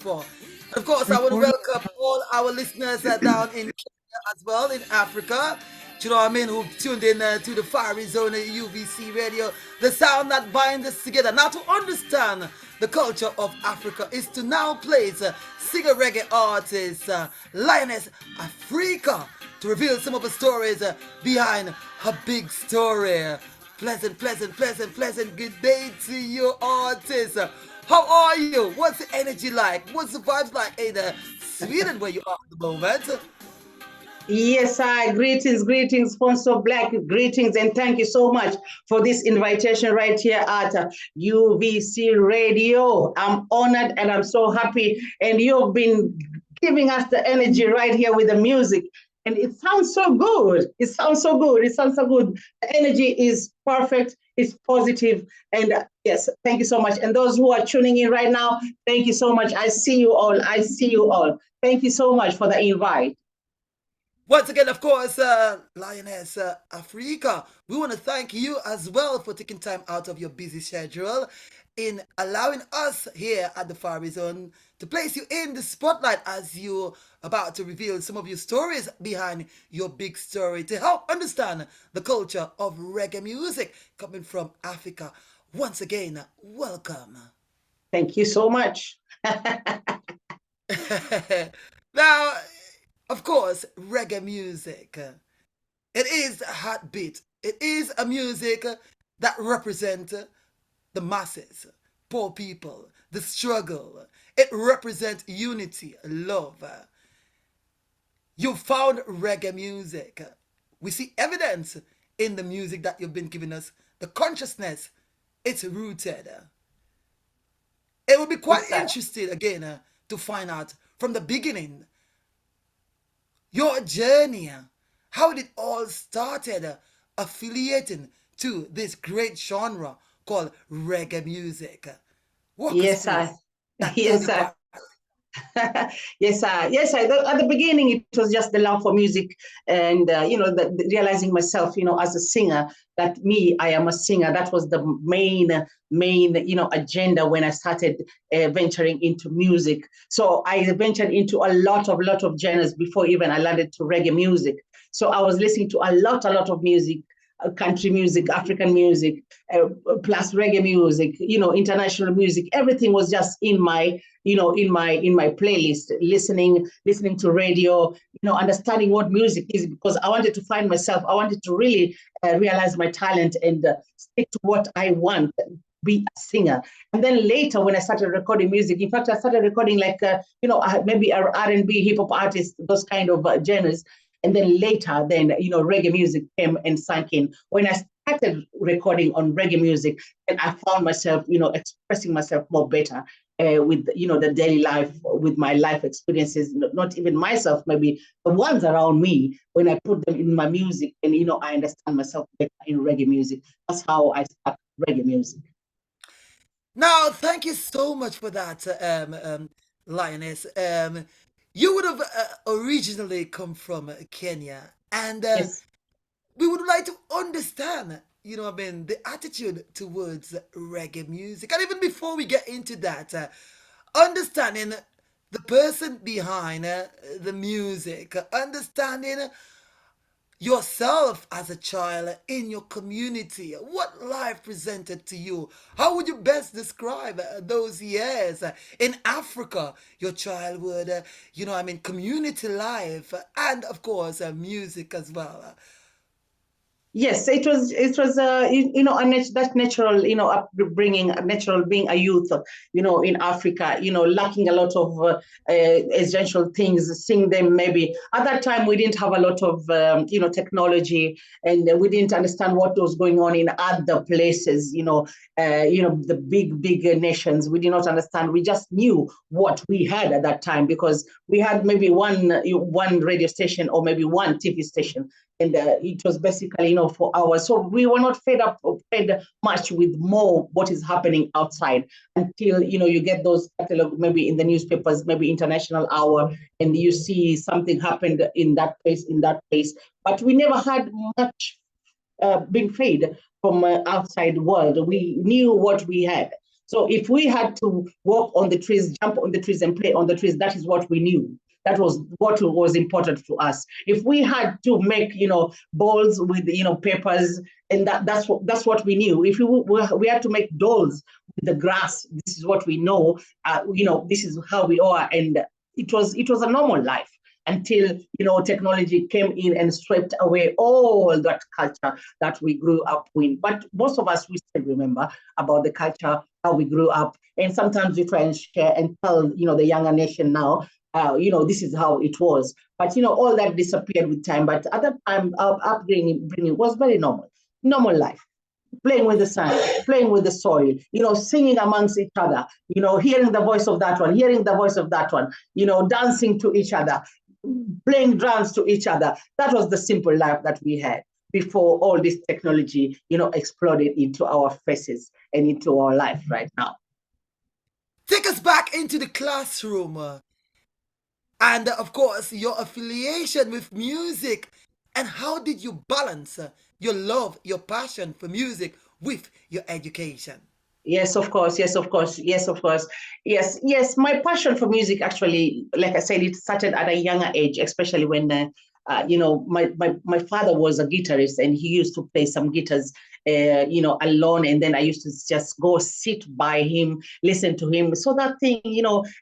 for. Of course, I want to welcome all our listeners down in Kenya as well, in Africa. Do you know what I mean? Who tuned in to the Fiery Zone UVC radio. The sound that binds us together. Now, to understand the culture of Africa is to now place singer reggae artist Lioness Afreeka to reveal some of the stories behind her big story. Pleasant good day to you, artists. How are you? What's the energy like? What's the vibes like in Sweden where you are at the moment? Yes, I greetings, Sponsor Black, greetings, and thank you so much for this invitation right here at UVC Radio. I'm honored and I'm so happy, and you've been giving us the energy right here with the music. And it sounds so good. It sounds so good. It sounds so good. The energy is perfect. It's positive. And yes, thank you so much. And those who are tuning in right now, thank you so much. I see you all. I see you all. Thank you so much for the invite. Once again, of course, Lioness Afreeka, we want to thank you as well for taking time out of your busy schedule in allowing us here at the Far Zone to place you in the spotlight as you about to reveal some of your stories behind your big story to help understand the culture of reggae music coming from Africa. Once again, welcome. Thank you so much. Now, of course, reggae music. It is a heartbeat. It is a music that represents the masses, poor people, the struggle. It represents unity, love. You found reggae music. We see evidence in the music that you've been giving us. The consciousness, it's rooted. It would be quite Yes, sir. interesting again to find out from the beginning your journey, how it all started affiliating to this great genre called reggae music. Walk us Yes, through sir. that Yes, early sir. part. Yes, sir. Yes, sir. At the beginning, it was just the love for music, and realizing myself, as a singer, that me, I am a singer. That was the main, agenda when I started venturing into music. So I ventured into a lot of genres before even I landed to reggae music. So I was listening to a lot of music, country music, African music, uh, plus reggae music, international music. Everything was just in my in my playlist, listening to radio, understanding what music is, because I wanted to find myself. I wanted to really realize my talent and stick to what I want, be a singer. And then later when I started recording music, in fact I started recording like maybe R&B, hip hop artists, those kind of genres. And then later, reggae music came and sank in. When I started recording on reggae music, and I found myself, expressing myself more better with, the daily life, with my life experiences, not even myself, maybe the ones around me. When I put them in my music, and I understand myself better in reggae music. That's how I start reggae music. Now, thank you so much for that, Lioness. You would have originally come from Kenya, and Yes. we would like to understand, the attitude towards reggae music. And even before we get into that, understanding the person behind the music, understanding yourself as a child in your community, what life presented to you. How would you best describe those years in Africa, your childhood, community life, and of course, music as well? Yes, it was that natural, upbringing, a natural being a youth, in Africa, lacking a lot of essential things, seeing them maybe at that time we didn't have a lot of technology, and we didn't understand what was going on in other places, the big nations. We did not understand. We just knew what we had at that time, because we had maybe one radio station or maybe one TV station, and it was basically for hours. So we were not fed much with more what is happening outside, until you get those catalog, maybe in the newspapers, maybe international hour, and you see something happened in that place. But we never had much being fed from outside world. We knew what we had. So if we had to walk on the trees, jump on the trees and play on the trees, that is what we knew. That was what was important to us. If we had to make, balls with, papers, and that's what we knew. If we had to make dolls with the grass, this is what we know. This is how we are, and it was a normal life until technology came in and swept away all that culture that we grew up with. But most of us, we still remember about the culture, how we grew up, and sometimes we try and share and tell the younger nation now, this is how it was. But all that disappeared with time. But at that time, our upbringing was very normal life. Playing with the sand, playing with the soil, singing amongst each other, hearing the voice of that one, hearing the voice of that one, dancing to each other, playing drums to each other. That was the simple life that we had before all this technology, exploded into our faces and into our life right now. Take us back into the classroom. And of course, your affiliation with music. And how did you balance your love, your passion for music with your education? Yes, of course. Yes, of course. Yes, of course. Yes. My passion for music, actually, like I said, it started at a younger age, especially when, my father was a guitarist and he used to play some guitars, alone. And then I used to just go sit by him, listen to him. So that thing,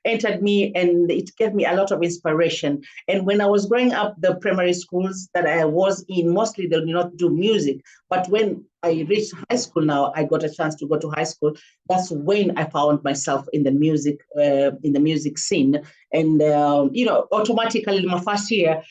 entered me, and it gave me a lot of inspiration. And when I was growing up, the primary schools that I was in, mostly they did not do music. But when I reached high school now, I got a chance to go to high school. That's when I found myself in the music scene. And, automatically in my first year,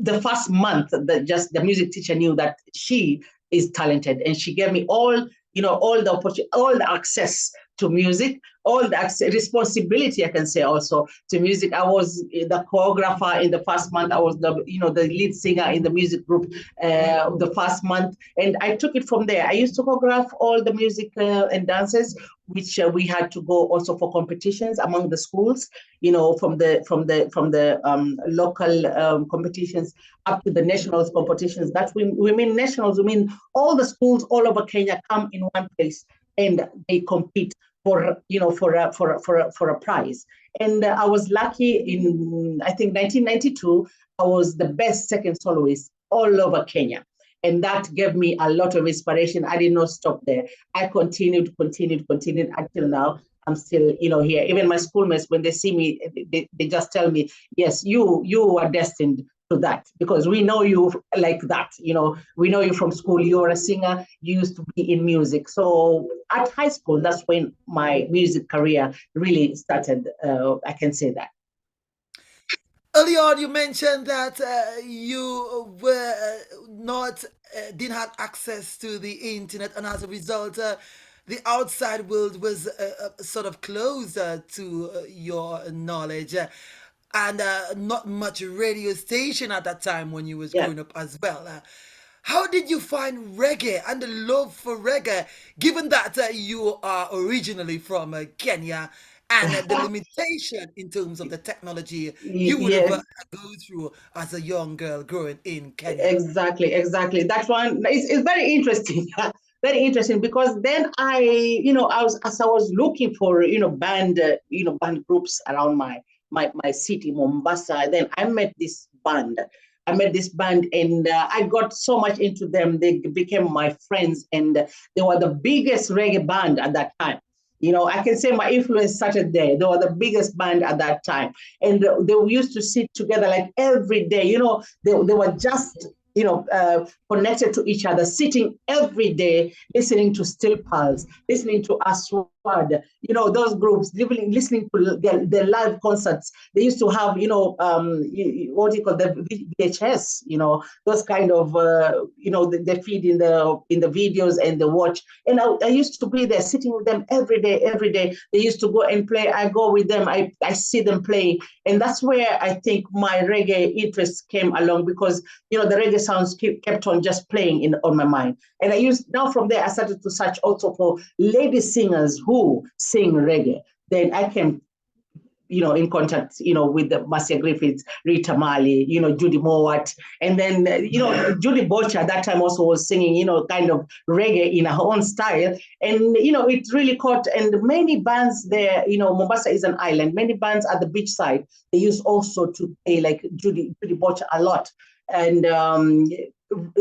the first month, the music teacher knew that she is talented, and she gave me all the opportunity, all the access to music, all the responsibility, I can say, also to music. I was the choreographer in the first month. I was the lead singer in the music group the first month, and I took it from there. I used to choreograph all the music and dances, which we had to go also for competitions among the schools. From the local competitions up to the national competitions. That we mean nationals. We mean all the schools all over Kenya come in one place and they compete for a prize. And I was lucky in, I think, 1992, I was the best second soloist all over Kenya. And that gave me a lot of inspiration. I did not stop there. I continued until now. I'm still, here. Even my schoolmates, when they see me, they just tell me, yes, you are destined to that, because we know you like that. We know you from school. You're a singer. You used to be in music. So at high school, that's when my music career really started. I can say that. Early on, you mentioned that you were not didn't have access to the internet, and as a result, the outside world was sort of closer to your knowledge, and not much radio station at that time when you was Yeah. growing up as well. How did you find reggae and the love for reggae, given that you are originally from Kenya, and the limitation in terms of the technology you would have Yes. go through as a young girl growing in Kenya? Exactly. That one is very interesting. Very interesting, because then I was looking for band groups around my city, Mombasa. Then I met this band. And I got so much into them. They became my friends, and they were the biggest reggae band at that time. I can say my influence started there. They were the biggest band at that time. And they used to sit together like every day. They were just, connected to each other, sitting every day, listening to Still Pulse, listening to Aswad, those groups, listening to their live concerts. They used to have, what do you call the VHS, those kind of, they feed in the videos and the watch. And I used to be there sitting with them every day. They used to go and play. I go with them. I see them playing. And that's where I think my reggae interest came along, because, the reggae sounds kept on just playing on my mind. And now from there, I started to search also for lady singers who sing reggae. Then I came in contact, with the Marcia Griffiths, Rita Marley, Judy Mowat. And then, Judy Butcher at that time also was singing, kind of reggae in her own style. And, it really caught, and many bands there, Mombasa is an island, many bands at the beachside, they used also to play like Judy Butcher a lot. And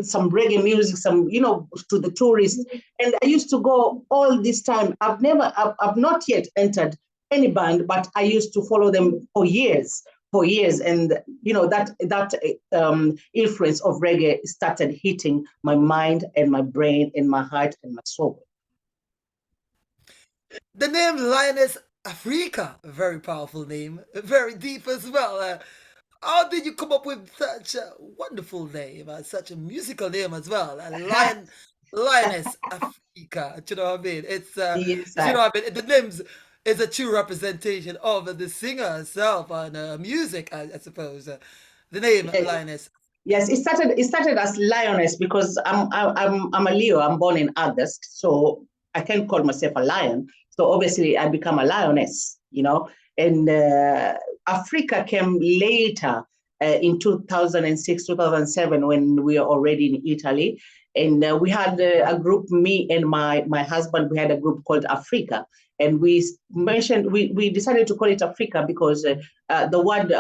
some reggae music, some, to the tourists. And I used to go all this time. I've not yet entered any band, but I used to follow them for years. And, that influence of reggae started hitting my mind and my brain and my heart and my soul. The name Lioness Afreeka, a very powerful name, very deep as well. How did you come up with such a wonderful name, such a musical name as well? Lioness Afreeka. Do you know what I mean? It's Yes, you know what I mean. The names is a true representation of the singer herself and music, I suppose. The name yes. Lioness. Yes, it started as Lioness because I'm a Leo. I'm born in August, so I can't call myself a lion. So obviously, I become a lioness. And Africa came later in 2006, 2007 when we were already in Italy, and we had a group. Me and my husband, we had a group called Africa, and we decided to call it Africa because the word.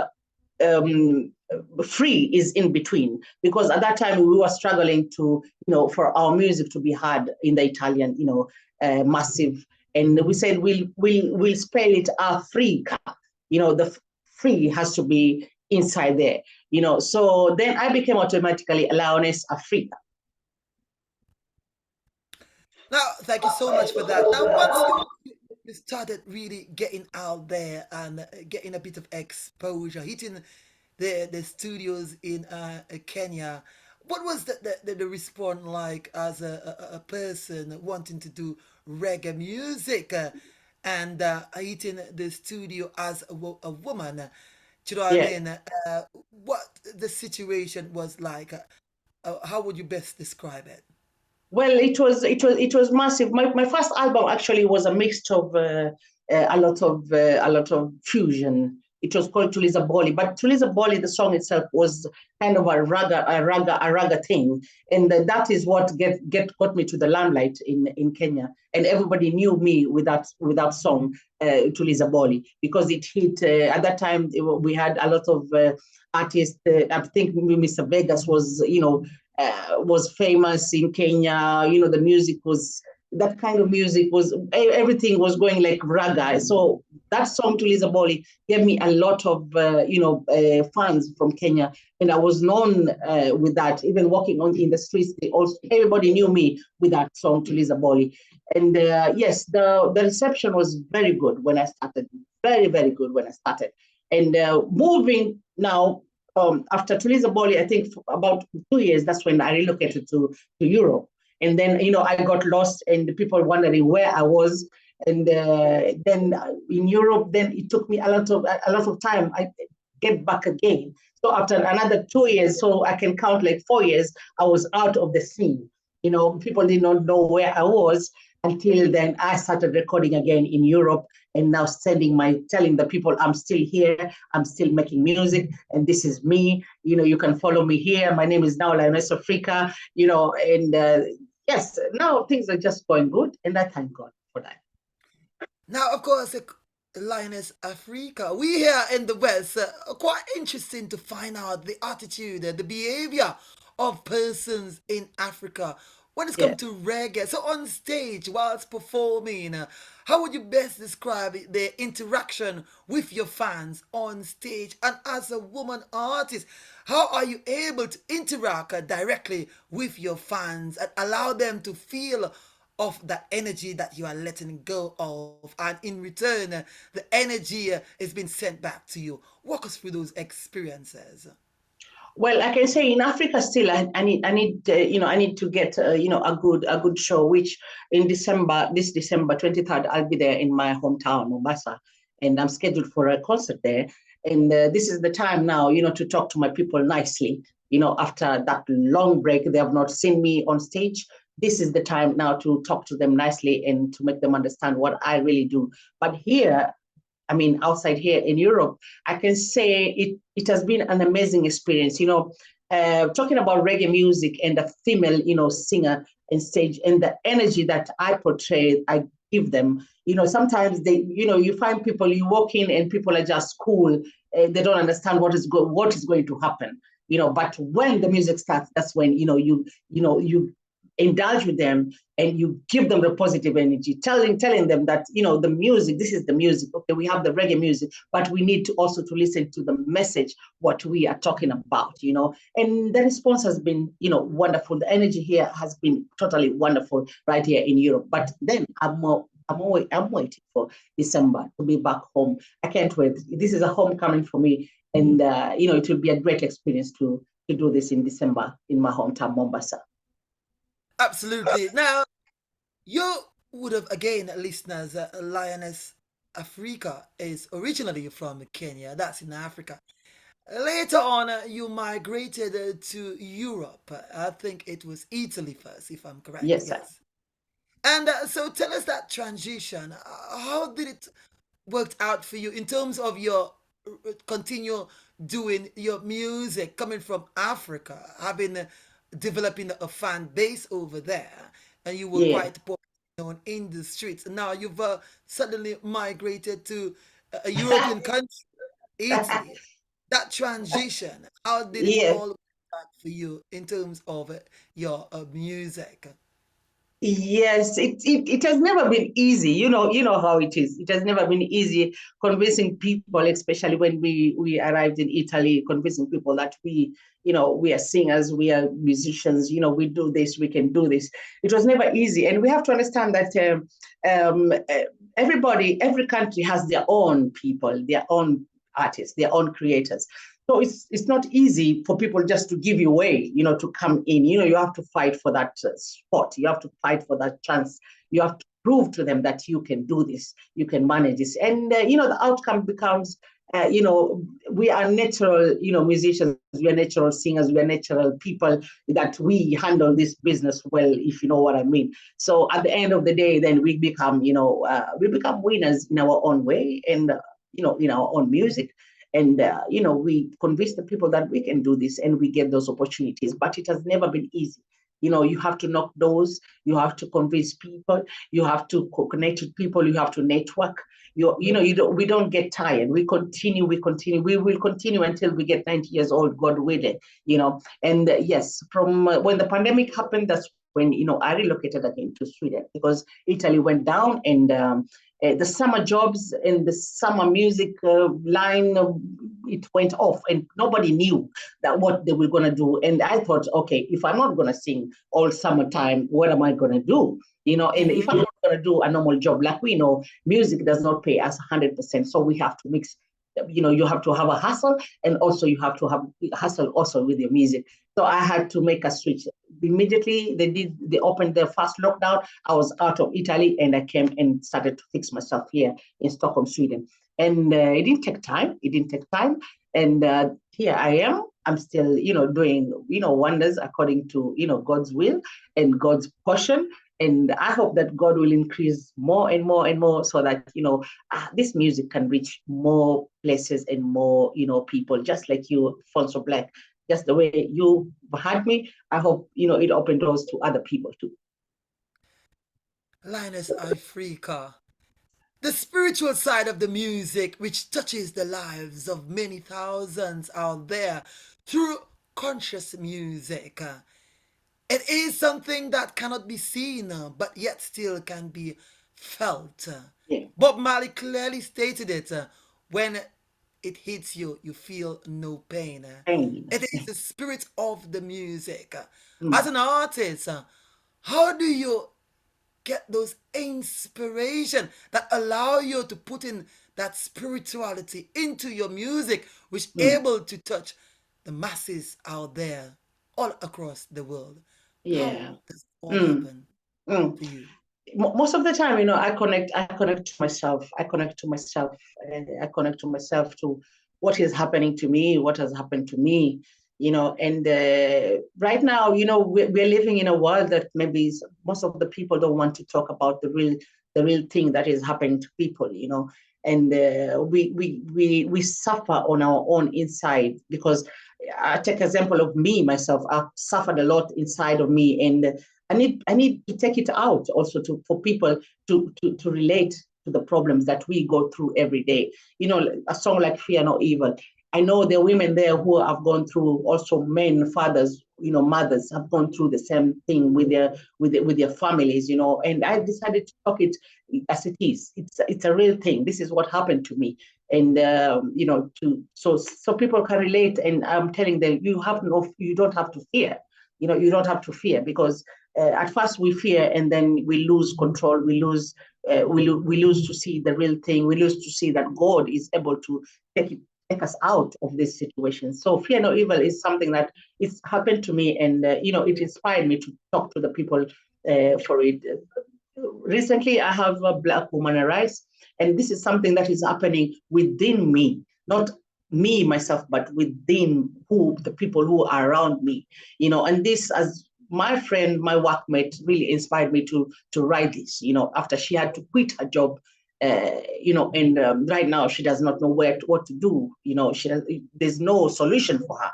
Free is in between, because at that time we were struggling to, for our music to be heard in the Italian, massive, and we said we'll spell it Africa. The free has to be inside there. So then I became automatically Lioness Afreeka. Now, thank you so much for that. Now, once you started really getting out there and getting a bit of exposure, hitting the studios in Kenya, what was the response like as a person wanting to do reggae music and hitting the studio as a woman? Do you know what I Yeah. mean? What the situation was like? How would you best describe it? Well, it was massive. My first album actually was a mix of a lot of fusion. It was called Tuliza Boli, but Tuliza Boli, the song itself was kind of a raga thing, and that is what got me to the limelight in Kenya, and everybody knew me with that song, Tuliza Boli, because it hit at that time. We had a lot of artists. I think Mr. Vegas was famous in Kenya. The music was that kind of music, was everything was going like raga. So that song to Liza Boli gave me a lot of fans from Kenya, and I was known with that. Even walking on in the streets, everybody knew me with that song to Liza Boli. And yes, the reception was very good when I started. Very, very good when I started. And moving now, after Tuliza Boli, I think for about 2 years, that's when I relocated to Europe. And then, I got lost and the people wondering where I was. And then in Europe, then it took me a lot of time. I get back again. So after another 2 years, so I can count like 4 years, I was out of the scene. People did not know where I was until then I started recording again in Europe, and now telling the people I'm still here, I'm still making music, and this is me. You can follow me here. My name is now Lioness Afreeka, and yes, now things are just going good, and I thank God for that. Now, of course, Lioness Africa. We here in the West are quite interesting to find out the attitude, the behavior of persons in Africa when it's come Yeah. to reggae. So on stage, whilst performing, how would you best describe their interaction with your fans on stage? And as a woman artist, how are you able to interact directly with your fans and allow them to feel of that energy that you are letting go of, and in return the energy is being sent back to you? Walk us through those experiences. Well, I can say in Africa still, I need to get a good show, which in December, this December 23rd, I'll be there in my hometown, Mombasa, and I'm scheduled for a concert there. And this is the time now, to talk to my people nicely. After that long break, they have not seen me on stage. This is the time now to talk to them nicely and to make them understand what I really do. But here I mean, outside here in Europe, I can say it has been an amazing experience. Talking about reggae music and the female, singer and stage and the energy that I portray, I give them. Sometimes you find people, you walk in and people are just cool. They don't understand what is going to happen. But when the music starts, that's when you indulge with them and you give them the positive energy, telling them that the music, this is the music. Okay, we have the reggae music, but we need to also to listen to the message, what we are talking about. And the response has been wonderful. The energy here has been totally wonderful right here in Europe. But then I'm waiting for December to be back home. I can't wait. This is a homecoming for me, and it will be a great experience to do this in December in my hometown, Mombasa. Absolutely. Now, you would have, again, listeners, Lioness Afreeka is originally from Kenya, that's in Africa. Later on, you migrated to Europe. I think it was Italy first, if I'm correct. Yes, sir. Yes. And so tell us that transition. How did it work out for you in terms of your continue doing your music coming from Africa, having developing a fan base over there, and you were Yeah. quite popular known in the streets. Now you've suddenly migrated to a European country, Italy. That transition, how did it Yes. all work out for you in terms of your music? Yes, it has never been easy. You know how it is. It has never been easy convincing people, especially when we arrived in Italy, convincing people that we are singers, we are musicians, we do this, we can do this. It was never easy. And we have to understand that every country has their own people, their own artists, their own creators. So it's not easy for people just to give you way, to come in. You have to fight for that spot. You have to fight for that chance. You have to prove to them that you can do this, you can manage this. And, the outcome becomes, we are natural, musicians, we are natural singers, we are natural people, that we handle this business well, if you know what I mean. So at the end of the day, then we become, we become winners in our own way and, in our own music. And, we convince the people that we can do this and we get those opportunities, but it has never been easy. You have to knock doors, you have to convince people, you have to connect with people, you have to network. We don't get tired. We continue, we will continue until we get 90 years old, God willing, And yes, from when the pandemic happened, that's when, I relocated again to Sweden because Italy went down and the summer jobs and the summer music line, it went off and nobody knew that what they were going to do. And I thought, okay, if I'm not going to sing all summertime, what am I going to do? And if I'm not going to do a normal job, like we know, music does not pay us 100%. So we have to mix, you have to have a hustle and also you have to have hustle also with your music. So I had to make a switch. Immediately they opened the first lockdown. I was out of Italy and I came and started to fix myself here in Stockholm, Sweden. And it didn't take time. And here I am. I'm still, doing, wonders according to, God's will and God's portion. And I hope that God will increase more and more and more so that, this music can reach more places and more, people, just like you, Fonso Black. Just the way you had me, I hope, it opened doors to other people too. Lioness Afreeka, the spiritual side of the music, which touches the lives of many thousands out there through conscious music. It is something that cannot be seen, but yet still can be felt. Yeah. Bob Marley clearly stated it when it hits you, you feel no pain. Pain. It is the spirit of the music. As Mm. an artist, how do you get those inspiration that allow you to put in that spirituality into your music, which Mm. able to touch the masses out there all across the world? How Yeah. does it all Mm. happen Mm. for you? Most of the time, I connect to myself. I connect to myself to what is happening to me, what has happened to me, and right now, we're living in a world that maybe most of the people don't want to talk about the real thing that is happening to people. and we suffer on our own inside. Because I take example of me myself. I've suffered a lot inside of me, and I need to take it out also for people to relate to the problems that we go through every day. A song like Fear No Evil. I know there are women there who have gone through, also men, fathers, mothers have gone through the same thing with their families, and I decided to talk it as it is. It's a real thing. This is what happened to me. And so people can relate, and I'm telling them, you don't have to fear. You don't have to fear, because at first we fear, and then we lose control. We lose to see the real thing. We lose to see that God is able to take us out of this situation. So fear no evil is something that it's happened to me, and it inspired me to talk to the people for it. Recently, I have a Black Woman Arise, and this is something that is happening within me, not me myself, but within the people who are around me. And this, as my friend, my workmate, really inspired me to write this. After she had to quit her job, and right now she does not know what to do. There's no solution for her.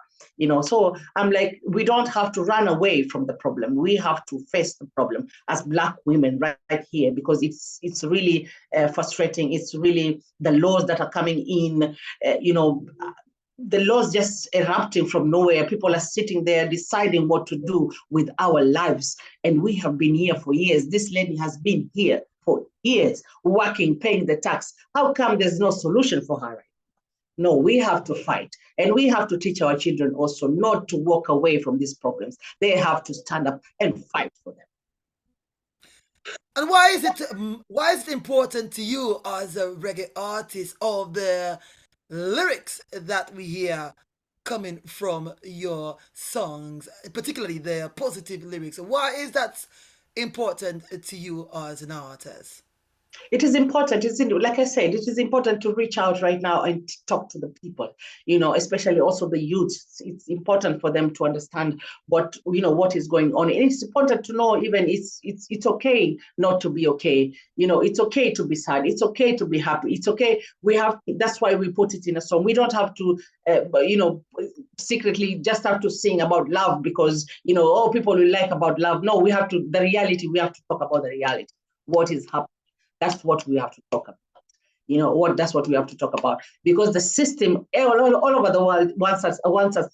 So I'm like, we don't have to run away from the problem. We have to face the problem as Black women right here, because it's really frustrating. It's really the laws that are coming in, the laws just erupting from nowhere. People are sitting there deciding what to do with our lives. And we have been here for years. This lady has been here for years, working, paying the tax. How come there's no solution for her? No, we have to fight. And we have to teach our children also not to walk away from these problems. They have to stand up and fight for them. And why is it important to you as a reggae artist, of the lyrics that we hear coming from your songs, particularly the positive lyrics? Why is that important to you as an artist? It is important. Like I said, it is important to reach out right now and talk to the people, especially also the youth. It's important for them to understand what is going on. And it's important to know, even it's okay not to be okay. It's okay to be sad. It's okay to be happy. It's okay. That's why we put it in a song. We don't have to, secretly just have to sing about love because, people will like about love. No, we have to talk about the reality. What is happening? That's what we have to talk about. That's what we have to talk about, because the system all over the world wants us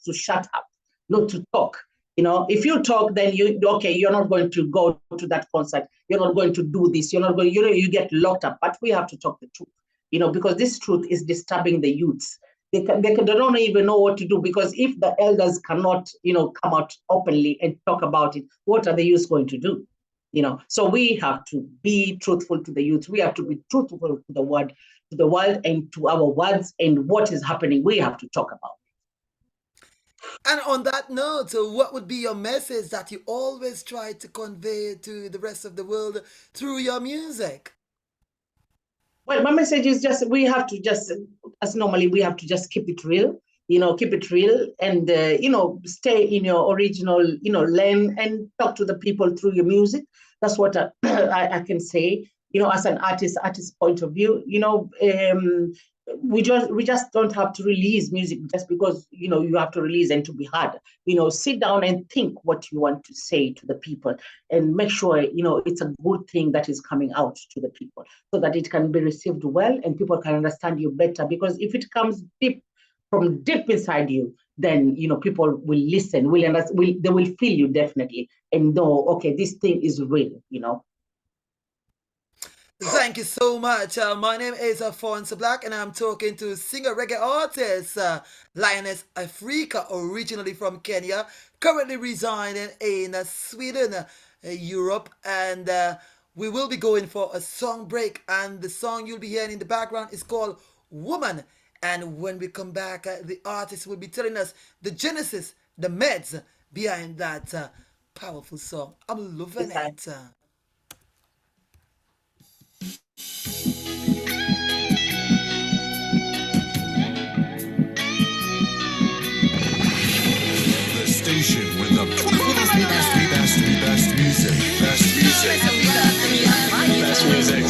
to shut up, not to talk. If you talk, then you're not going to go to that concert. You're not going to do this. You're not going. You get locked up. But we have to talk the truth. Because this truth is disturbing the youths. They don't even know what to do, because if the elders cannot, come out openly and talk about it, what are the youths going to do? So we have to be truthful to the youth. We have to be truthful to the world, and to our words, and what is happening. We have to talk about it. And on that note, what would be your message that you always try to convey to the rest of the world through your music? Well, my message is just, we have to just, as normally, we have to just keep it real. Keep it real, and stay in your original, lane, and talk to the people through your music. That's what I can say. As an artist point of view, we just don't have to release music just because you have to release and to be heard. Sit down and think what you want to say to the people, and make sure it's a good thing that is coming out to the people, so that it can be received well and people can understand you better. Because if it comes from deep inside you, then people will listen, they will feel you definitely, and know, okay, this thing is real. Thank you so much. My name is Alphonse Black, and I'm talking to singer reggae artist Lioness Afreeka, originally from Kenya, currently residing in Sweden, Europe, and we will be going for a song break. And the song you'll be hearing in the background is called Woman. And when we come back, the artist will be telling us the genesis, the meds behind that powerful song. I'm loving it. The station with the best music. Best music.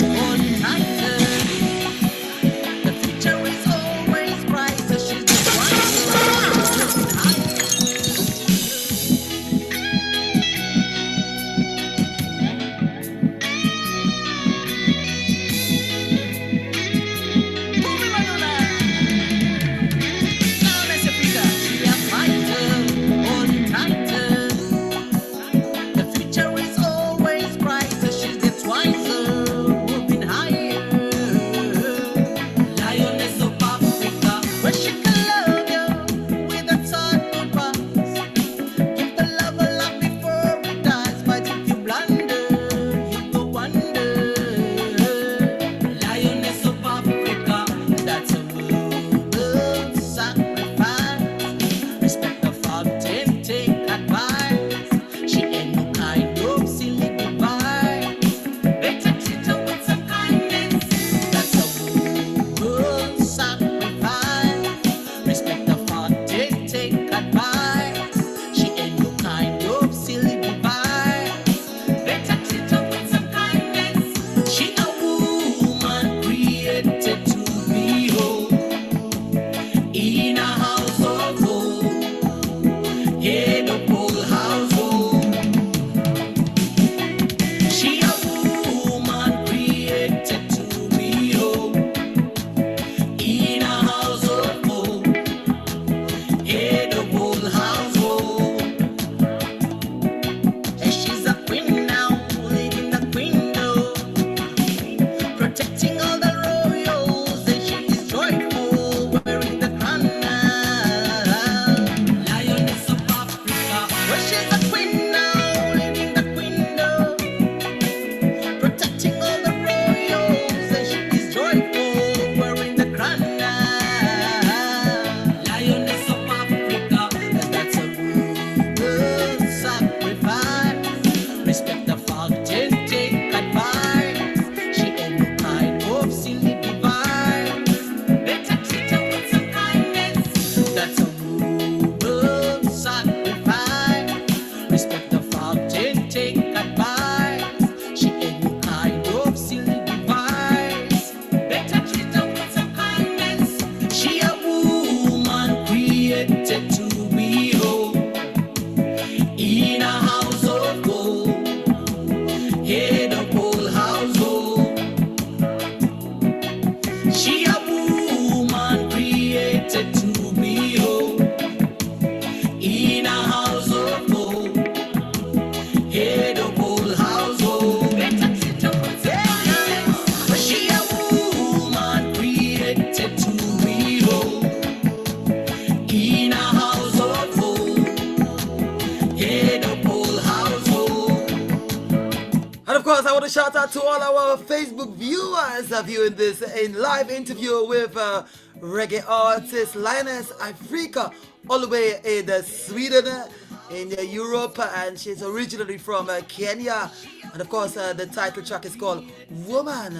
I want to shout out to all our Facebook viewers viewing this in live interview with reggae artist Lioness Afreeka, all the way in Sweden, in Europe, and she's originally from Kenya. And of course, the title track is called Woman.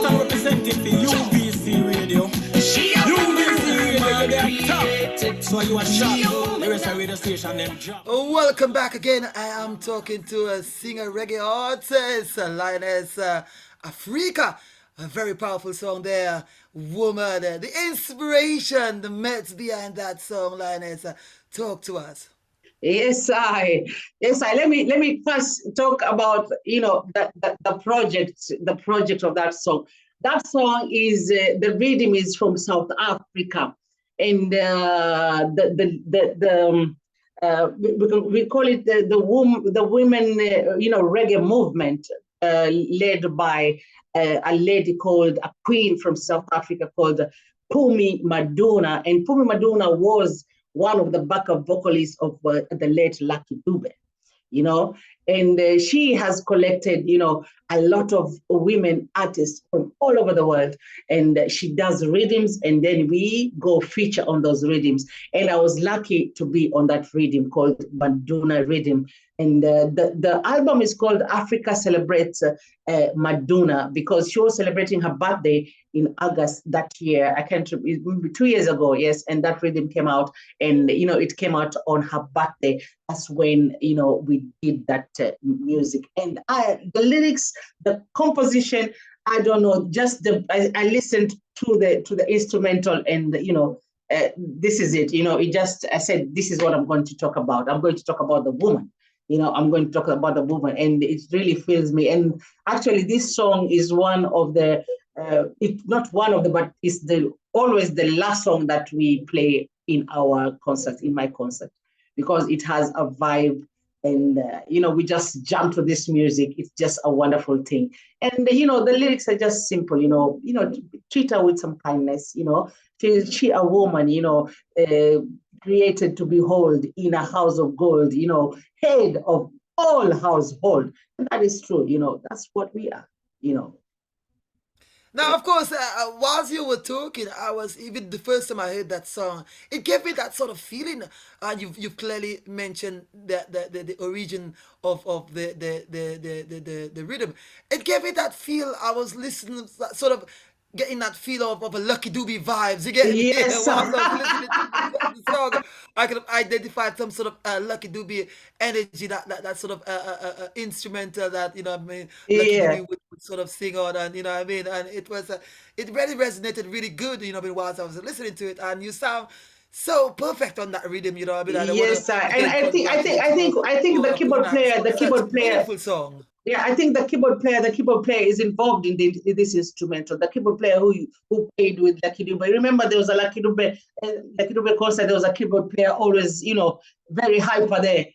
Representing the UVC radio. UVC radio, they are top. So you are shot. There is a radio station named Drop. Welcome back again. I am talking to a singer reggae artist, Lioness Afreeka. A very powerful song there, Woman. The inspiration, the meds behind that song, Lioness. Talk to us. Yes, I. Let me first talk about the project of that song. That song is the rhythm is from South Africa, and we call it the women reggae movement, led by a lady called a queen from South Africa called Phumi Maduna, and Phumi Maduna was one of the backup vocalists of the late Lucky Dube, and she has collected, a lot of women artists from all over the world, and she does rhythms, and then we go feature on those rhythms. And I was lucky to be on that rhythm called Maduna Rhythm. And the album is called Africa Celebrates Maduna, because she was celebrating her birthday in August that year. I can't remember, 2 years ago, yes. And that rhythm came out, and it came out on her birthday. That's when we did that music. And the lyrics, the composition, I don't know. Just I listened to the instrumental, and this is it. I said, this is what I'm going to talk about. I'm going to talk about the woman. I'm going to talk about the woman, and it really fills me. And actually, this song is one of the, it's not one of the, but it's always the last song that we play in our concert, in my concert, because it has a vibe, and we just jump to this music. It's just a wonderful thing. And the lyrics are just simple. Treat her with some kindness. She a woman. Created to behold in a house of gold, head of all household. And that is true, that's what we are, Now, of course, whilst you were talking, I was, even the first time I heard that song, it gave me that sort of feeling. And you've clearly mentioned the origin of the rhythm. It gave me that feel. I was listening, sort of getting that feel of a Lucky Dube vibes. You get me? Yes. Whilst I was listening to the song, I could have identified some sort of Lucky Dube energy, that sort of instrumental that Lucky Yeah. Dube would sort of sing on, and and it was it really resonated really good, whilst I was listening to it, and you sound so perfect on that rhythm, I don't Yes, wanna, and I think the for keyboard that player, such a beautiful song. yeah, I think the keyboard player is involved in this instrumental. The keyboard player who played with Lucky Dube. Remember, there was a Lucky Dube concert. There was a keyboard player always, very hyper there.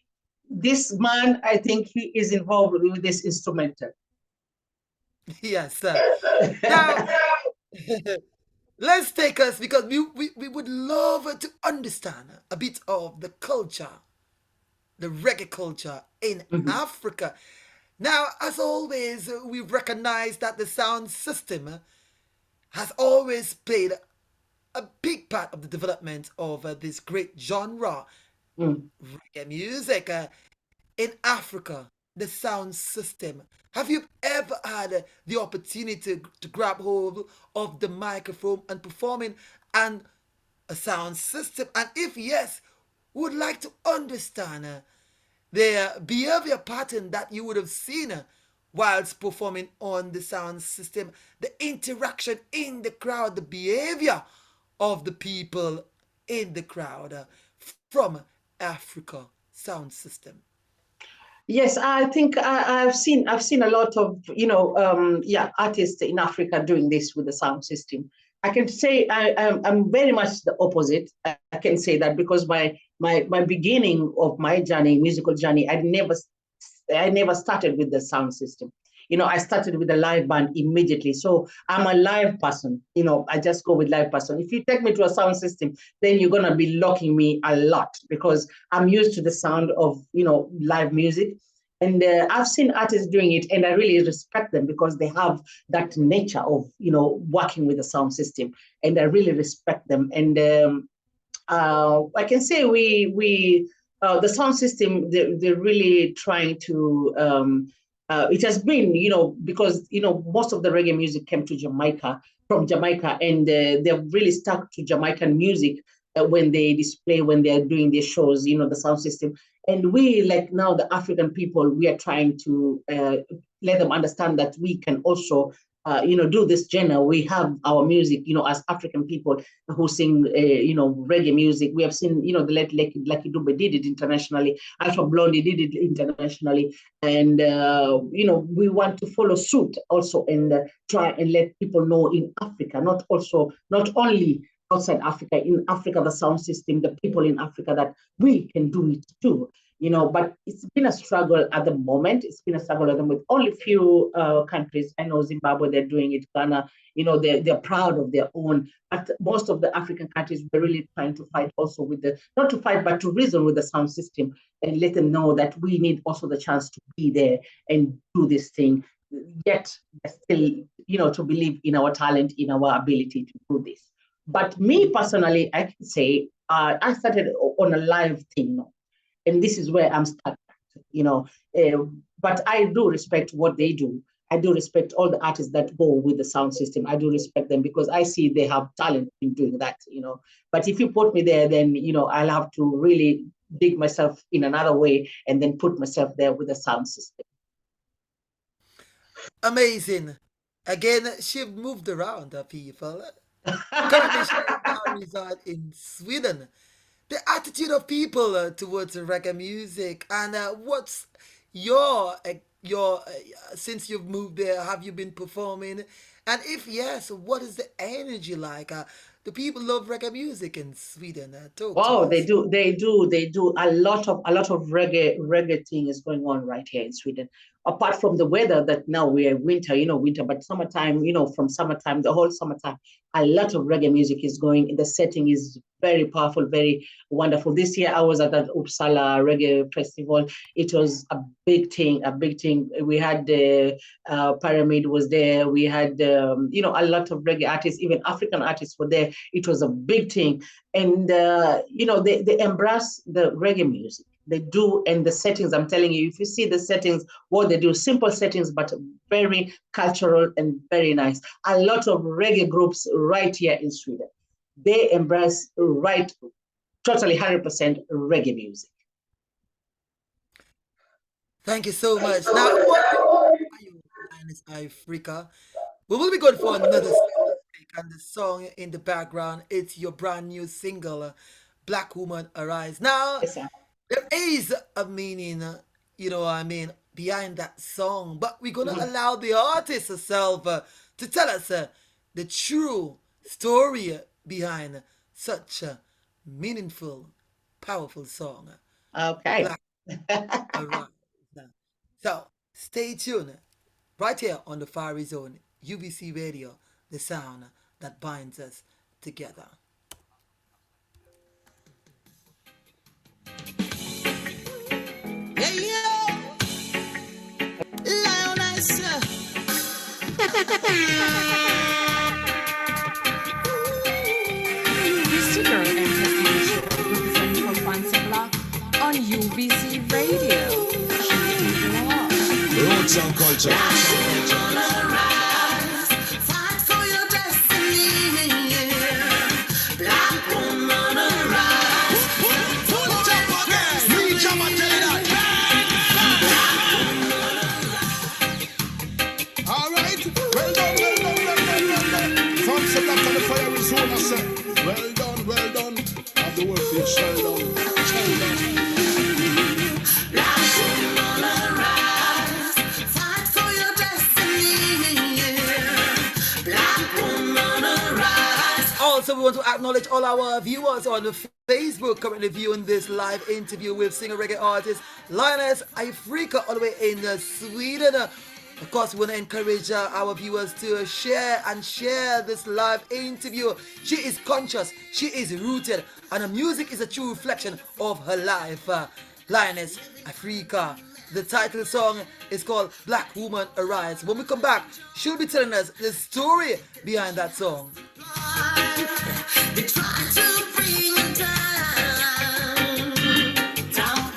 This man, I think he is involved with this instrumental. Yes, sir. Now, let's take us, because we would love to understand a bit of the culture, the reggae culture in Africa. Now, as always, we recognize that the sound system has always played a big part of the development of this great genre, reggae music. In Africa, the sound system. Have you ever had the opportunity to grab hold of the microphone and performing and a sound system? And if yes, would like to understand the behavior pattern that you would have seen whilst performing on the sound system, the interaction in the crowd, the behavior of the people in the crowd from Africa sound system. Yes, I think I've seen a lot of artists in Africa doing this with the sound system. I can say I'm very much the opposite. I can say that because my beginning of my journey, musical journey, I never started with the sound system. I started with a live band immediately. So I'm a live person. I just go with live person. If you take me to a sound system, then you're gonna be locking me a lot because I'm used to the sound of live music. And I've seen artists doing it, and I really respect them because they have that nature of working with the sound system, and I really respect them. And I can say we the sound system, they're really trying to. It has been, because most of the reggae music came to Jamaica from Jamaica, and they've really stuck to Jamaican music when they display, when they're doing their shows, the sound system. And we, like now, the African people, we are trying to let them understand that we can also, do this genre. We have our music, as African people who sing, reggae music. We have seen, the late Lucky Dube did it internationally. Alpha Blondy did it internationally. And, we want to follow suit also and try and let people know in Africa, not only outside Africa, in Africa, the sound system, the people in Africa, that we can do it too. But it's been a struggle at the moment. It's been a struggle at the moment. Only few countries. I know Zimbabwe, they're doing it. Ghana, they're proud of their own. But most of the African countries, we're really trying to fight also with not to fight, but to reason with the sound system and let them know that we need also the chance to be there and do this thing. Yet still, to believe in our talent, in our ability to do this. But me personally, I can say I started on a live thing, and this is where I'm stuck, but I do respect what they do. I do respect all the artists that go with the sound system. I do respect them because I see they have talent in doing that, But if you put me there, then, I'll have to really dig myself in another way and then put myself there with the sound system. Amazing. Again, she moved around, people. Currently, she now reside in Sweden. The attitude of people towards reggae music, and what's your since you've moved there, have you been performing? And if yes, what is the energy like? The people love reggae music in Sweden. Talk to Wow, us. they do a lot of reggae thing is going on right here in Sweden. Apart from the weather that now we're winter, but summertime, from summertime, the whole summertime, a lot of reggae music is going. The setting is very powerful, very wonderful. This year I was at that Uppsala Reggae Festival. It was a big thing, a big thing. We had the Pyramid was there. We had a lot of reggae artists, even African artists were there. It was a big thing, and they embrace the reggae music. They do, and the settings, I'm telling you, if you see the settings, what they do, simple settings, but very cultural and very nice. A lot of reggae groups right here in Sweden, they embrace totally 100% reggae music. Thank you so much. Now, what are you, Lioness Afreeka? We will be going for another song, and the song in the background, it's your brand new single, Black Woman Arise. Now, Yes, sir. there is a meaning, behind that song, but we're gonna allow the artist herself to tell us the true story behind such a meaningful, powerful song, Okay. Black Arise. So stay tuned right here on the Fiery Zone, UVC Radio, the sound that binds us together. Yeah, yeah. Lioness. Super Entertainment representing for Fancy Block on UVC Radio. Keep it up. Roots and culture. Fight for your destiny. Black woman arise. Pull it up again. Reach up and tell it that. All right. Well done, well done, well done, well done. Fancy Block on the fire zone, I say. Well done, well done. Have the work for you, shell down, shell down. Black woman arise. Fight for your destiny. Black woman arise. Also, we want to acknowledge all our viewers on the Facebook currently viewing this live interview with singer reggae artist Lioness Afreeka all the way in Sweden. Of course, we want to encourage our viewers to share and share this live interview. She is conscious, she is rooted, and her music is a true reflection of her life. Lioness Afreeka. The title song is called Black Woman Arise. When we come back, she'll be telling us the story behind that song. They try to bring it down, down.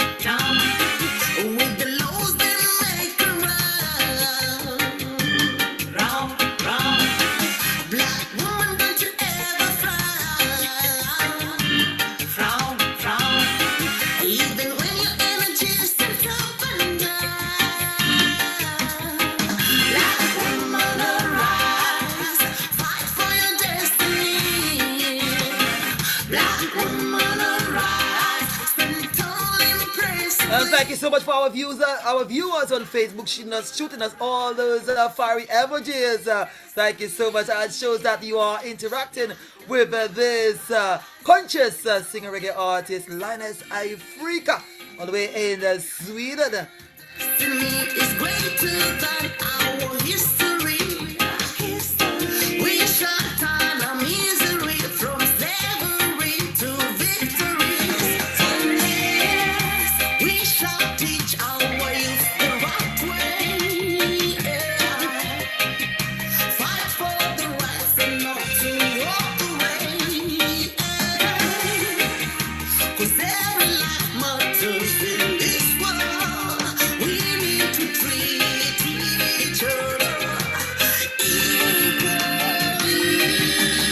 With the laws they make around, round, round. Black woman, don't you ever frown, frown. Even when your energy is still up and down. Black woman, arise, fight for your destiny. Black woman, arise, spend it all in praise. And thank you so much for our viewers on Facebook shooting us all those fiery emojis. Thank you so much. It shows that you are interacting with this conscious singer reggae artist Lioness Afreeka all the way in Sweden. Destiny is greater than our history. We shall turn our misery from slavery to victory. Yes, we shall teach our youth the right way. Fight for the rights and not to walk away. 'Cause every life matters in this world. We need to treat each other equally.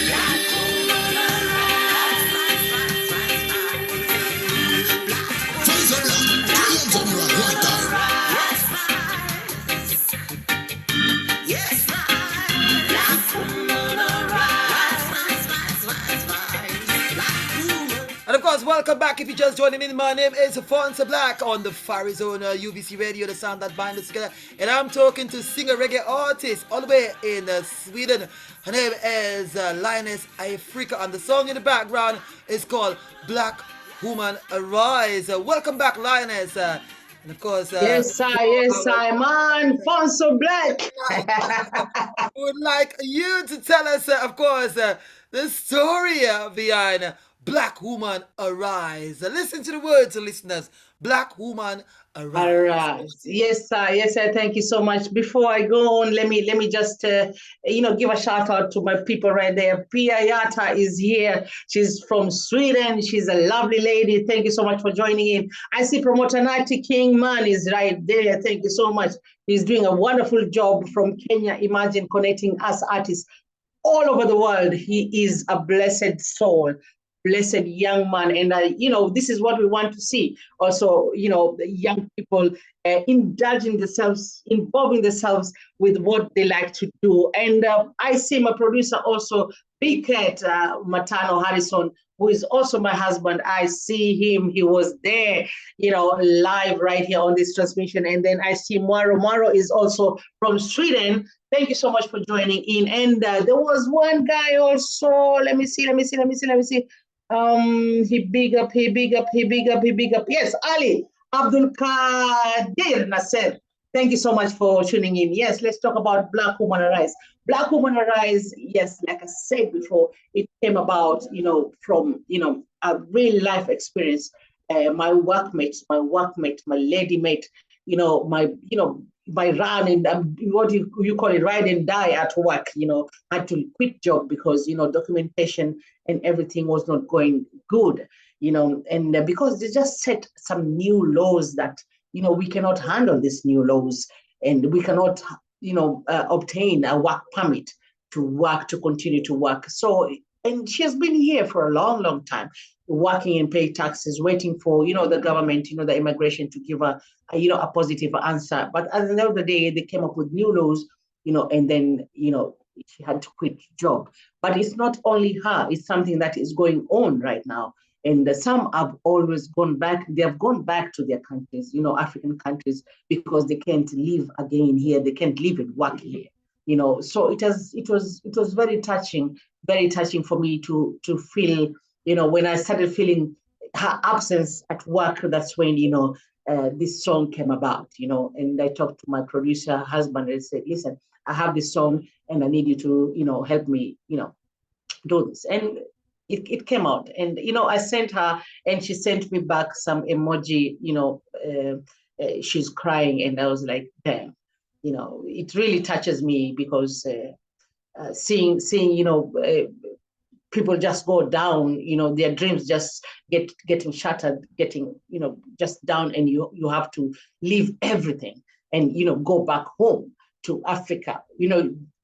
Black woman, arise. Fancy Black, hands on the rock, one time. Yes, black woman, arise. Black woman. And of course, welcome back if you're just joining in. My name is Fancy Black on the Far Arizona UVC Radio, the sound that binds us together. And I'm talking to singer reggae artist all the way in Sweden. Her name is Lioness Afreeka, and the song in the background is called Black Woman Arise. Welcome back, Lioness. And of course, Yes, man. Fonso Black. we would like you to tell us, of course, the story behind Black Woman Arise. Listen to the words, listeners. Black Woman Arise. All right. Yes, sir. Yes, sir. Thank you so much. Before I go on, let me just give a shout out to my people right there. Pia Yata is here. She's from Sweden. She's a lovely lady. Thank you so much for joining in. I see promoter Nati King Man is right there. Thank you so much. He's doing a wonderful job from Kenya. Imagine connecting us artists all over the world. He is a blessed soul. Blessed young man, and this is what we want to see. Also, the young people involving themselves with what they like to do. And I see my producer also, Big Cat Matano Harrison, who is also my husband. I see him; he was there, live right here on this transmission. And then I see Maro. Maro is also from Sweden. Thank you so much for joining in. And there was one guy also. Let me see. He big up. Yes, Ali Abdul Kadir Nasser. Thank you so much for tuning in. Yes, let's talk about Black Woman Arise. Black Woman Arise, yes, like I said before, it came about, from, a real life experience. My workmate, my lady mate, my run and what you call it, ride and die at work, had to quit job because, documentation and everything was not going good, and because they just set some new laws that, we cannot handle these new laws, and we cannot, obtain a work permit to continue to work. So, and she has been here for a long, long time, working and pay taxes, waiting for, the government, the immigration to give her, a positive answer. But at the end of the day, they came up with new laws, and then, she had to quit job. But it's not only her, it's something that is going on right now. And some have always gone back. They have gone back to their countries, African countries, because they can't live again here. They can't live and work here. So it was very touching for me to feel, when I started feeling her absence at work. That's when, this song came about, and I talked to my producer husband and said, listen, I have this song and I need you to, help me, do this. And it came out. And, I sent her and she sent me back some emoji, she's crying. And I was like, damn, it really touches me because seeing, people just go down, their dreams just getting shattered, getting, just down, and you have to leave everything and, go back home to Africa.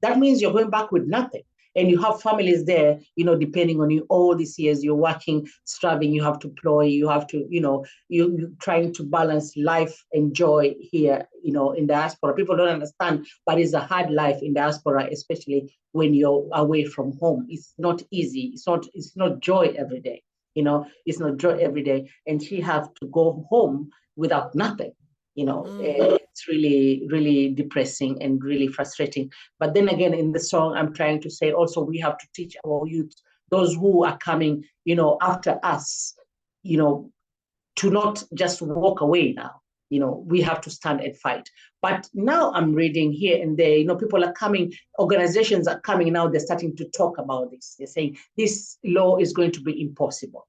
That means you're going back with nothing. And you have families there, depending on you all these years, you're working, striving, you have to ploy, you have to, you're trying to balance life and joy here, in diaspora. People don't understand, but it's a hard life in diaspora, especially when you're away from home. It's not easy. It's not joy every day. It's not joy every day. And she have to go home without nothing. It's really, really depressing and really frustrating. But then again, in the song, I'm trying to say also we have to teach our youth, those who are coming, after us, to not just walk away now. We have to stand and fight. But now I'm reading here and there, people are coming, organizations are coming now, they're starting to talk about this. They're saying this law is going to be impossible.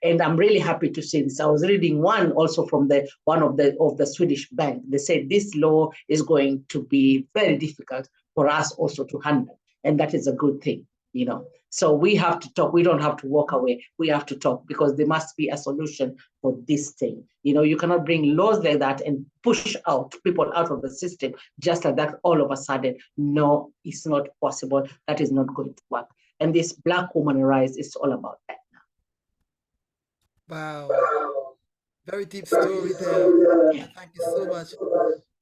And I'm really happy to see this. I was reading one also from one of the Swedish bank. They said this law is going to be very difficult for us also to handle, and that is a good thing. So we have to talk. We don't have to walk away. We have to talk because there must be a solution for this thing. You cannot bring laws like that and push out people out of the system just like that all of a sudden. No, it's not possible. That is not going to work. And this Black Woman Rise is all about that. Wow. Very deep story there. Thank you so much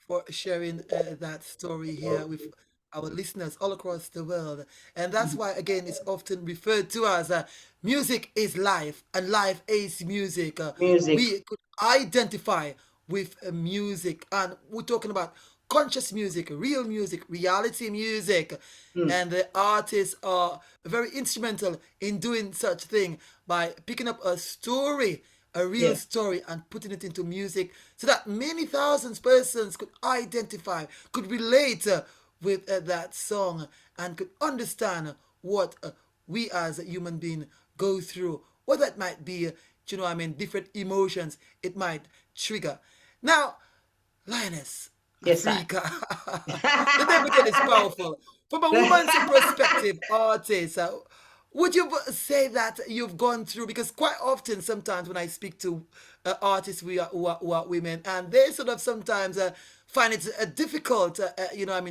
for sharing that story here with our listeners all across the world. And that's why, again, it's often referred to as music is life and life is music. Music. We could identify with music, and we're talking about conscious music, real music, reality music. And the artists are very instrumental in doing such thing by picking up a story, a real story, and putting it into music so that many thousands persons could identify, could relate with that song and could understand what we as a human being go through, what that might be, different emotions it might trigger. Now, Lioness Yes, sir. Afreeka, the name again is powerful. From a woman's perspective, artist, would you say that you've gone through, because quite often sometimes when I speak to artists who are women, and they sort of sometimes find it difficult,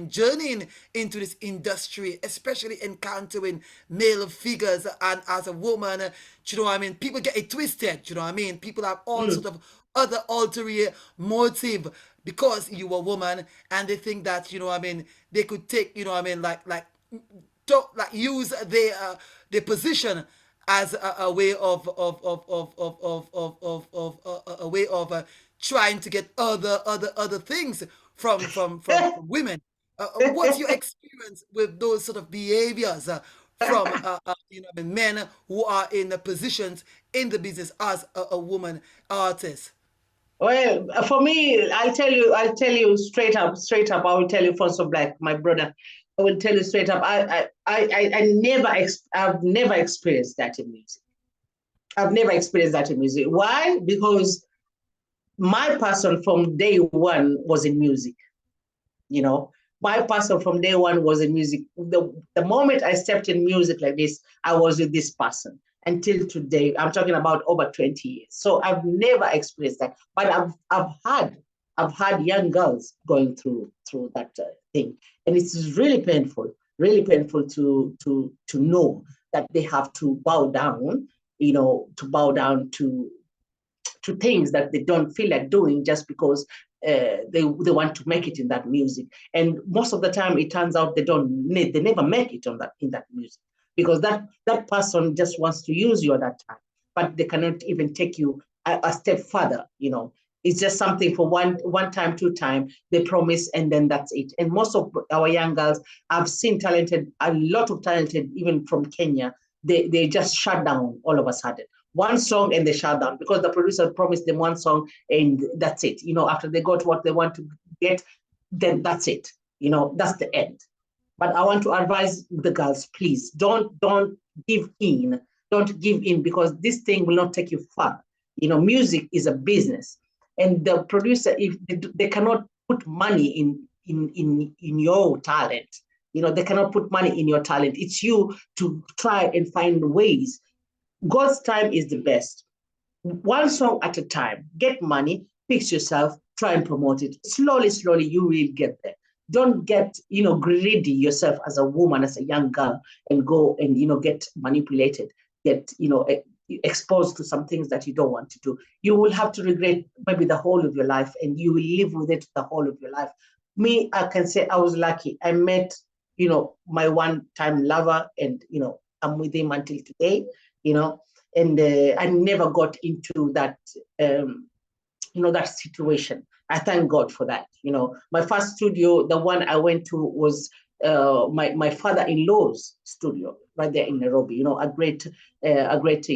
journeying into this industry, especially encountering male figures, and as a woman, people get it twisted, people have all sort of other ulterior motive because you are a woman, and they think that, they could take, use their position as a way of trying to get other things from women. What's your experience with those sort of behaviors from men who are in the positions in the business as a woman artist? Well, for me, I'll tell you straight up. I will tell you first of Black, my brother. I will tell you straight up. I've never experienced that in music. I've never experienced that in music. Why? Because my passion from day one was in music. My passion from day one was in music. The moment I stepped in music like this, I was with this person. Until today, I'm talking about over 20 years. So I've never experienced that, but I've had young girls going through that thing, and it's really painful to know that they have to bow down, to things that they don't feel like doing just because they want to make it in that music. And most of the time, it turns out they never make it in that music, because that person just wants to use you at that time, but they cannot even take you a step further. It's just something for one time, two time, they promise, and then that's it. And most of our young girls, I've seen a lot of talented, even from Kenya, they just shut down all of a sudden. one song and they shut down because the producer promised them one song and that's it. After they got what they want to get, then that's it. That's the end. But I want to advise the girls, please don't give in. Don't give in because this thing will not take you far. Music is a business, and the producer, if they cannot put money in your talent, they cannot put money in your talent. It's you to try and find ways. God's time is the best. One song at a time. Get money, fix yourself, try and promote it. Slowly, slowly, you will get there. Don't get, greedy yourself as a woman, as a young girl, and go and, get manipulated, get, exposed to some things that you don't want to do. You will have to regret maybe the whole of your life, and you will live with it the whole of your life. Me, I can say I was lucky. I met, my one-time lover, and, I'm with him until today, and I never got into that, that situation. I thank God for that. My first studio, the one I went to was my father-in-law's studio right there in Nairobi. A great, great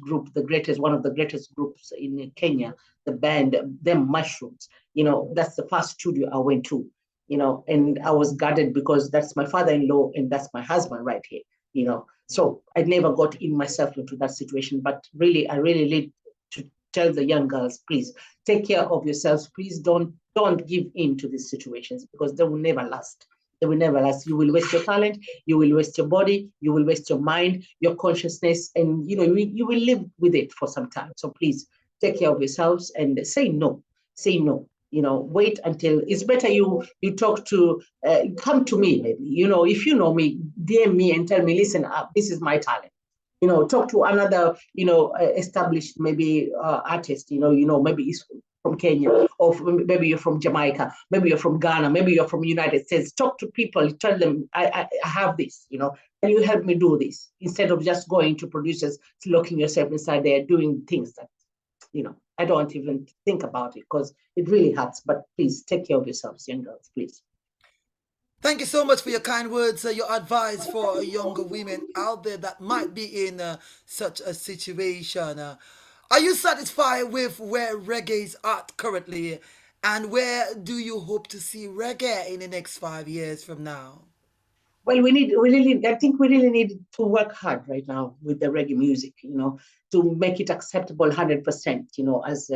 group, one of the greatest groups in Kenya, the band, them Mushrooms. That's the first studio I went to. And I was guarded because that's my father-in-law and that's my husband right here. So I never got in myself into that situation. But really, I really need to tell the young girls, please take care of yourselves. Please don't give in to these situations because they will never last. They will never last. You will waste your talent, you will waste your body, you will waste your mind, your consciousness, and you will live with it for some time. So please take care of yourselves and say no. Say no. Wait until it's better you talk to, come to me, maybe, if you know me, DM me and tell me, listen, this is my talent. Talk to another, established maybe artist, maybe it's from Kenya, or maybe you're from Jamaica, maybe you're from Ghana, maybe you're from United States. Talk to people, tell them, I have this, and you help me do this, instead of just going to producers, locking yourself inside there, doing things that, I don't even think about it because it really hurts. But please take care of yourselves, young girls, please. Thank you so much for your kind words, your advice for younger women out there that might be in such a situation. Are you satisfied with where reggae is at currently? And where do you hope to see reggae in the next 5 years from now? Well, I think we really need to work hard right now with the reggae music, to make it acceptable 100%, as,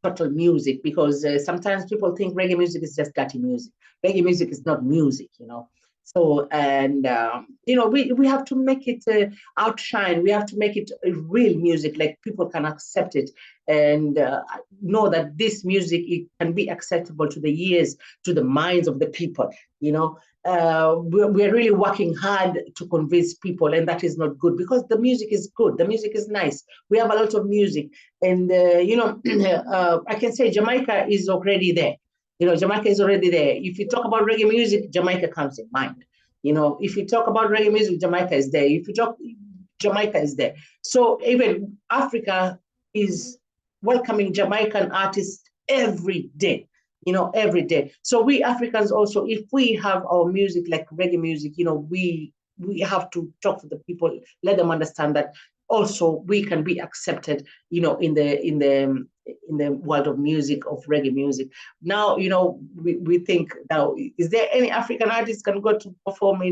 total music, because sometimes people think reggae music is just dirty music. Reggae music is not music, So, and, we have to make it outshine. We have to make it real music, like people can accept it and know that this music, it can be acceptable to the ears, to the minds of the people, we're really working hard to convince people, and that is not good because the music is good. The music is nice. We have a lot of music, and I can say Jamaica is already there. Jamaica is already there. If you talk about reggae music, Jamaica comes in mind. If you talk about reggae music, Jamaica is there. If you talk, Jamaica is there. So even Africa is welcoming Jamaican artists every day. Every day. So we Africans also, if we have our music like reggae music, we have to talk to the people, let them understand that also we can be accepted, in the world of music, of reggae music. Now, we think now, is there any African artist can go to perform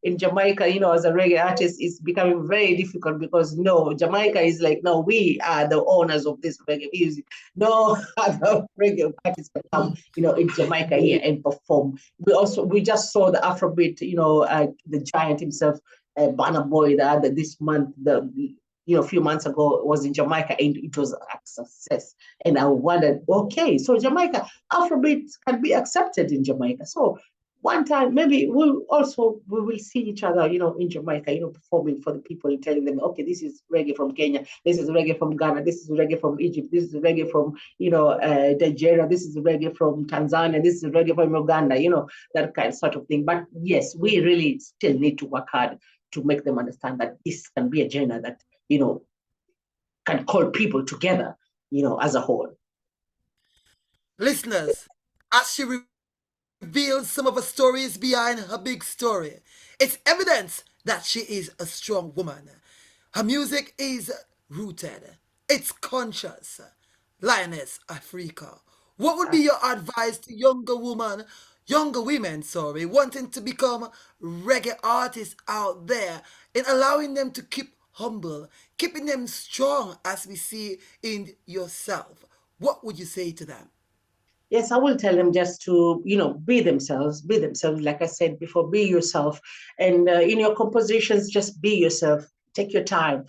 in Jamaica, as a reggae artist? Is becoming very difficult because no, Jamaica is like, no, we are the owners of this reggae music. No other reggae artist can come, in Jamaica here and perform. We just saw the Afrobeat, the giant himself, Burna Boy, this month, a few months ago was in Jamaica and it was a success. And I wondered, okay, so Jamaica, Afrobeat can be accepted in Jamaica. So one time, maybe we will see each other, in Jamaica, performing for the people and telling them, okay, this is reggae from Kenya, this is reggae from Ghana, this is reggae from Egypt, this is reggae from, Nigeria, this is reggae from Tanzania, this is reggae from Uganda, that kind of sort of thing. But yes, we really still need to work hard to make them understand that this can be a genre that, can call people together, as a whole. Listeners, as she reveals some of her stories behind her big story, it's evidence that she is a strong woman. Her music is rooted, it's conscious. Lioness Afreeka, what would be your advice to younger women, sorry, wanting to become reggae artists out there in allowing them to keep humble, keeping them strong as we see in yourself? What would you say to them? Yes, I will tell them just to, be themselves. Like I said before, be yourself. And in your compositions, just be yourself. Take your time,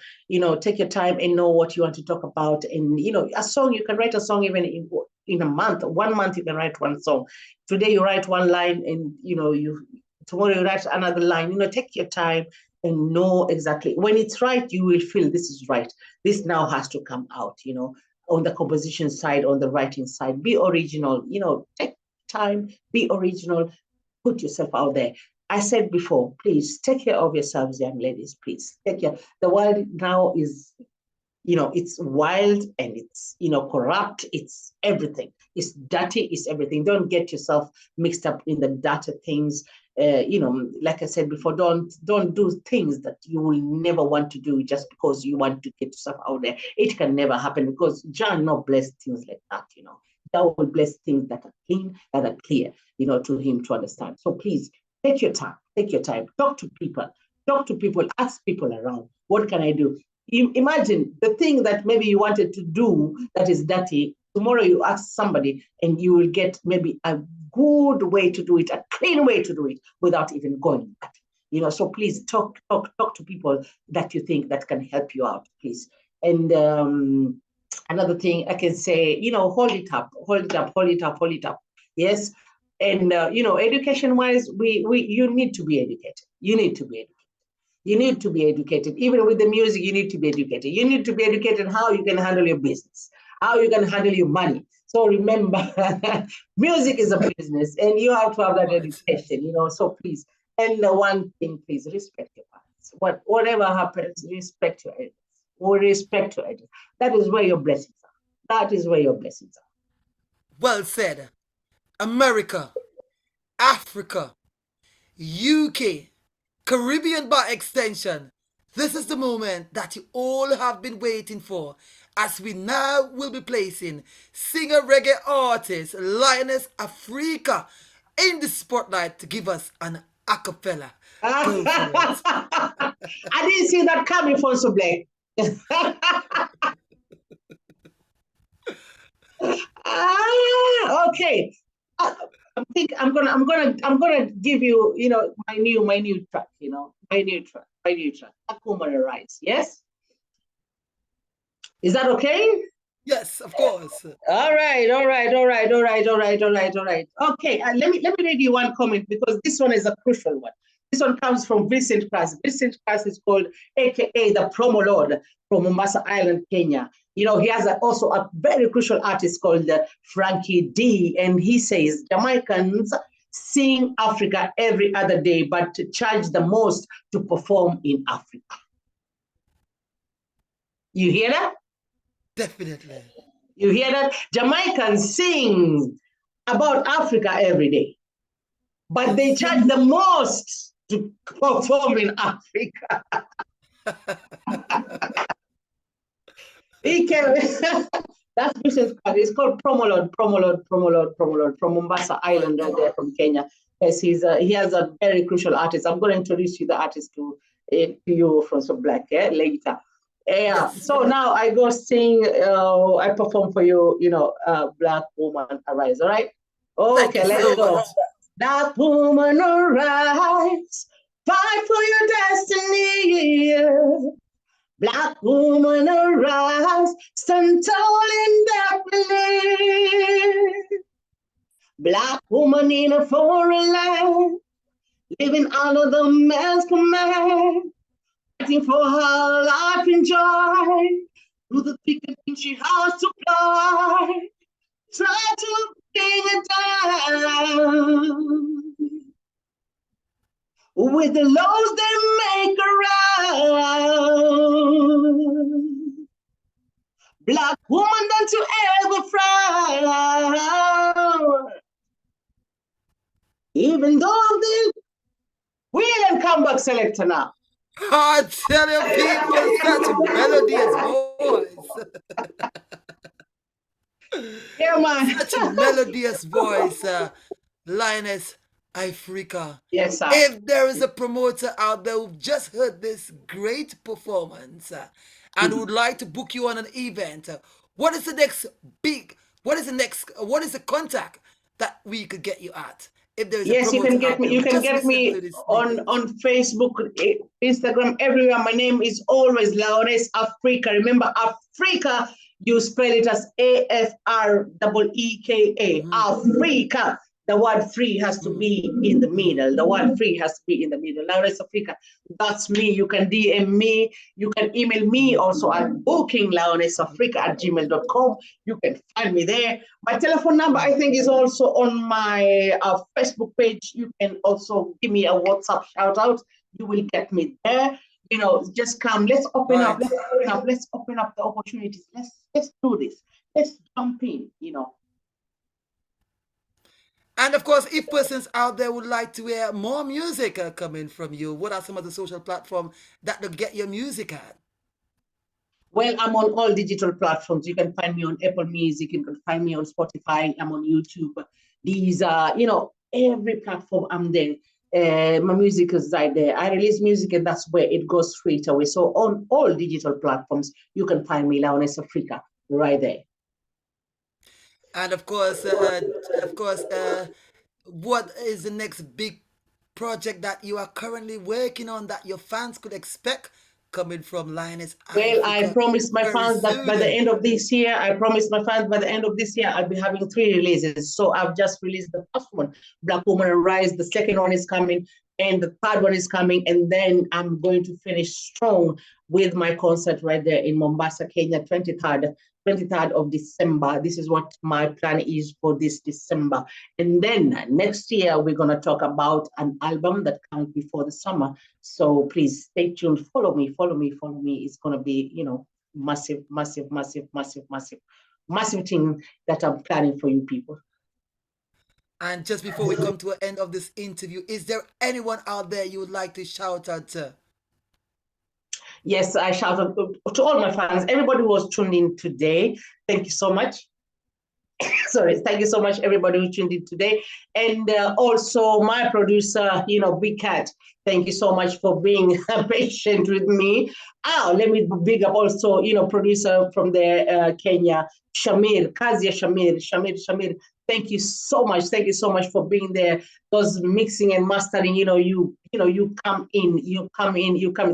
take your time and know what you want to talk about. And, a song, you can write a song even in a month. 1 month, you can write one song. Today, you write one line and, tomorrow you write another line. Take your time and know exactly when it's right, you will feel this is right. This now has to come out, on the composition side, on the writing side. Be original, take time, be original, put yourself out there. I said before, please take care of yourselves, young ladies, please take care. The world now is, it's wild and it's, corrupt. It's everything. It's dirty. It's everything. Don't get yourself mixed up in the dirty things. Like I said before, don't do things that you will never want to do just because you want to get yourself out there. It can never happen because John not bless things like that. God will bless things that are clean, that are clear, to him to understand. So please take your time. Take your time. Talk to people. Talk to people. Ask people around. What can I do? Imagine the thing that maybe you wanted to do that is dirty. Tomorrow you ask somebody and you will get maybe a good way to do it, a clean way to do it without even going back. So please talk to people that you think that can help you out, please. And another thing I can say, hold it up, hold it up, hold it up, hold it up. Yes. And education wise, you need to be educated. You need to be educated. You need to be educated. Even with the music, you need to be educated. You need to be educated how you can handle your business, how you can handle your money. So remember, music is a business and you have to have that Right. education, So please, and the one thing, please respect your parents. Whatever happens, respect your elders. Or respect your elders. That is where your blessings are. That is where your blessings are. Well said. America, Africa, UK, Caribbean by extension. This is the moment that you all have been waiting for as we now will be placing singer reggae artist Lioness Afreeka in the spotlight to give us an acapella. Go for it. I didn't see that coming from Sublime. Okay. I think I'm gonna give you, my new track, my new track. Akuma Rise. Yes? Is that okay? Yes, of course. All right. Okay, let me read you one comment because this one is a crucial one. This one comes from Vincent Class. Vincent Class is called AKA the Promo Lord from Mombasa Island, Kenya. He has also a very crucial artist called Frankie D, and he says Jamaicans sing Africa every other day, but charge the most to perform in Africa. You hear that? Definitely. You hear that? Jamaicans sing about Africa every day, but they charge the most to perform in Africa. He can, that's business card. It's called Promolord from Mombasa Island, right there from Kenya. Yes, he has a very crucial artist. I'm going to introduce you the artist to you from some black later. Yeah. Yes. So now I go sing. I perform for you. Black Woman Arise. All right. Thank Okay. you Let's so go. much. Black woman arise, fight for your destiny. Black woman arise, stand tall in that belief. Black woman in a foreign land, living under the man's command, fighting for her life and joy. Through the thick and thin she has to fly, try to bring it down. With the lows they make around. Black woman, don't you ever frown. Even though the wheel and come back selector now. I tell you, people, such a melodious voice. Yeah, man. Such a melodious voice, Lioness Afreeka. Yes, sir. If there is a promoter out there who just heard this great performance and would like to book you on an event, what is the next big, what is the contact that we could get you at? If there is a Yes, you promoter can get out me. there You who can just get listened me to this snippet. on Facebook, Instagram, everywhere. My name is always Lioness Afreeka. Remember, Africa. You spell it as Afreeka. Africa. The word free has to be in the middle. The word free has to be in the middle. Lioness Afreeka. That's me. You can DM me. You can email me also at bookinglionessafreeka@gmail.com. You can find me there. My telephone number, I think, is also on my Facebook page. You can also give me a WhatsApp shout out. You will get me there. Just come. Let's open up. Right. Let's open up. Let's open up the opportunities. Let's do this. Let's jump in. And of course, if persons out there would like to hear more music coming from you, what are some of the social platforms that they'll get your music at? Well, I'm on all digital platforms. You can find me on Apple Music. You can find me on Spotify. I'm on YouTube. These are, every platform I'm there. My music is right there. I release music and that's where it goes straight away. So on all digital platforms, you can find me, Lioness Afreeka, right there. And of course, what is the next big project that you are currently working on that your fans could expect coming from Lioness Well, I Afreeka promised my very fans that by the soon? end of this year, I'll be having 3 releases. So I've just released the first one, Black Woman and Rise. The second one is coming, and the third one is coming. And then I'm going to finish strong with my concert right there in Mombasa, Kenya, 23rd of December. This is what my plan is for this December. And then next year, we're going to talk about an album that comes before the summer. So please stay tuned. Follow me. It's going to be, massive, massive, massive, massive, massive, massive thing that I'm planning for you people. And just before we come to an end of this interview, is there anyone out there you would like to shout out to? Yes, I shout out to all my fans, everybody who was tuned in today. Thank you so much. Sorry, thank you so much, everybody who tuned in today. And also my producer, Big Cat, thank you so much for being patient with me. Let me big up also, producer from the Kenya, Kazia Shamir. Thank you so much. Thank you so much for being there. Those mixing and mastering, you come in.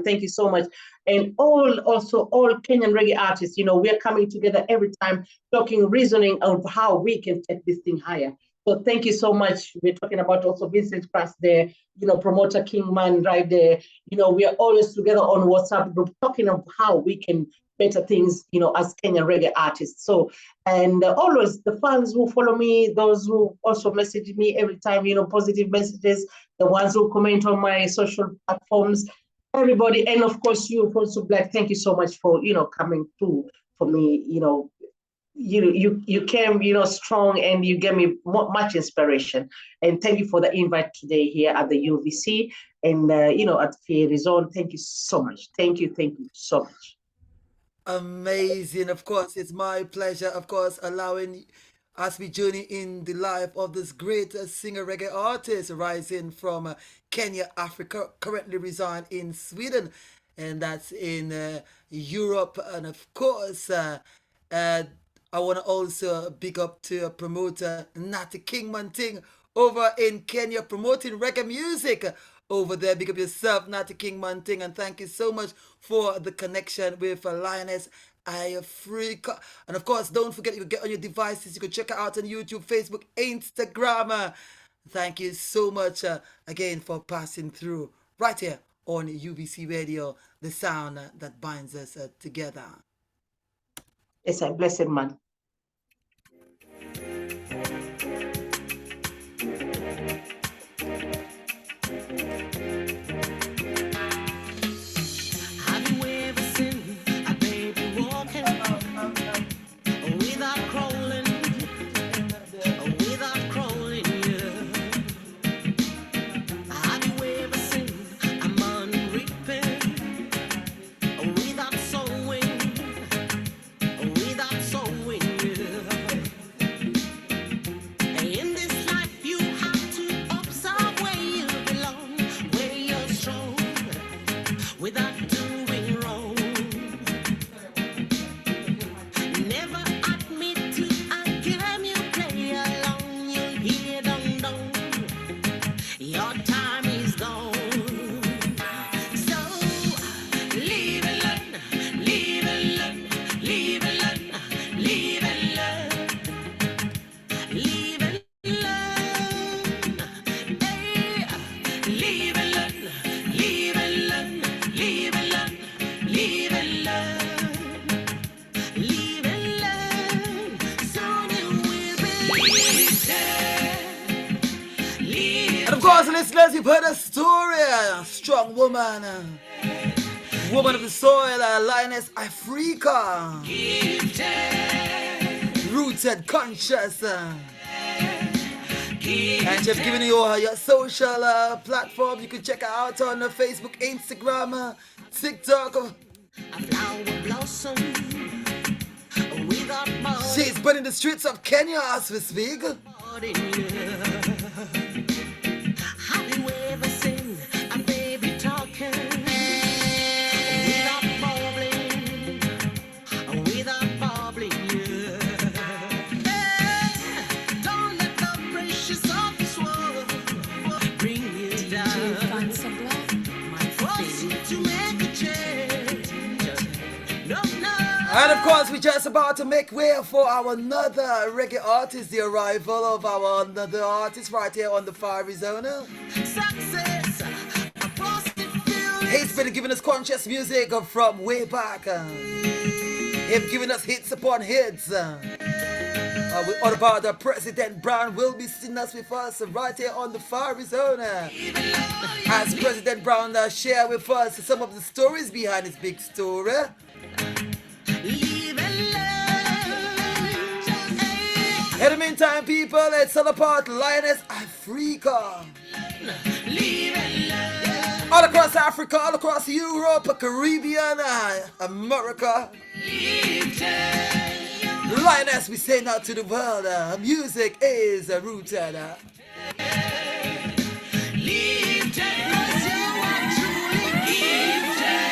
Thank you so much. And all Kenyan reggae artists, we are coming together every time, talking, reasoning of how we can take this thing higher. So thank you so much. We're talking about also Vincent Prass there, promoter Kingman right there. We are always together on WhatsApp group talking of how we can better things, as Kenyan reggae artists. So, and always the fans who follow me, those who also message me every time, positive messages, the ones who comment on my social platforms, everybody, and of course you, also Black. Thank you so much for coming through for me. You came strong, and you gave me much inspiration. And thank you for the invite today here at the UVC and at Fairy Zone. Thank you so much. Thank you so much. Amazing. Of course, it's my pleasure, of course, allowing as we journey in the life of this great singer reggae artist rising from Kenya, Africa, currently reside in Sweden, and that's in Europe. And of course, I want to also big up to promoter Natty King Manting over in Kenya promoting reggae music over there. Big up yourself, Natty King Manting, and thank you so much for the connection with Lioness Afreeka. And of course, don't forget, you can get on your devices. You can check her out on YouTube, Facebook, Instagram. Thank you so much again for passing through right here on UVC Radio, the sound that binds us together. It's a blessed man. Have you ever seen a baby walking without crawling? Without crawling, yeah. Have you ever seen a man reaping without doing wrong. Never admit it, a game you play along. You'll hear dong dong. Your time is gone. So leave it alone, leave it alone, leave it alone, leave it alone, leave it alone. Hey, leave it alone, leave it alone, leave it alone, leave it alone, leave it alone. Soon you will believe that. Leave And of course, listeners, you've heard a story. A strong woman, woman of the soil, Lioness Afreeka. Rooted, conscious. And she's giving you your social platform. You can check her out on Facebook, Instagram, TikTok. a flower blossom without She's been in the streets of Kenya as we speak. body. Have you ever seen a baby talking without bubbling, without bubbling? Hey, don't let the pressures of this world bring you down. Fancy Black, my Force you to make a change. No, no. And of course, we're just about to make way for our another reggae artist, the arrival of our another artist right here on the Far Arizona. Success, a positive feeling. He's been giving us conscious music from way back. Him giving us hits upon hits. We all about the President Brown will be sitting us with us right here on the Far Arizona. As President Brown share with us some of the stories behind his big story. Leave it alone. In the meantime, people, it's all about Lioness Afreeka. Leave it alone. All across Africa, all across Europe, Caribbean, America. Lioness, we say now to the world, music is rooted. Leave it. 'Cause you are truly gifted.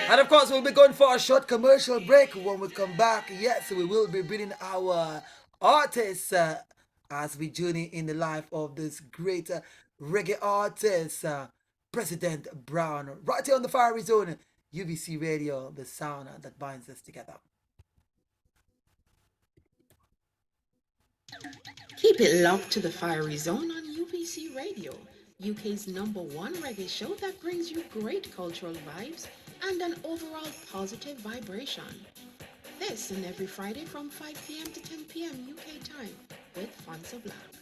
And of course, we'll be going for a short commercial break. When we come back, yes, we will be bringing our artists as we journey in the life of this great reggae artist, President Brown, right here on the Far Arizona, UVC Radio, the sound that binds us together. Keep it locked to the Fiery Zone on UVC Radio, UK's #1 reggae show that brings you great cultural vibes and an overall positive vibration. This and every Friday from 5 p.m. to 10 p.m. UK time with Fancy Black.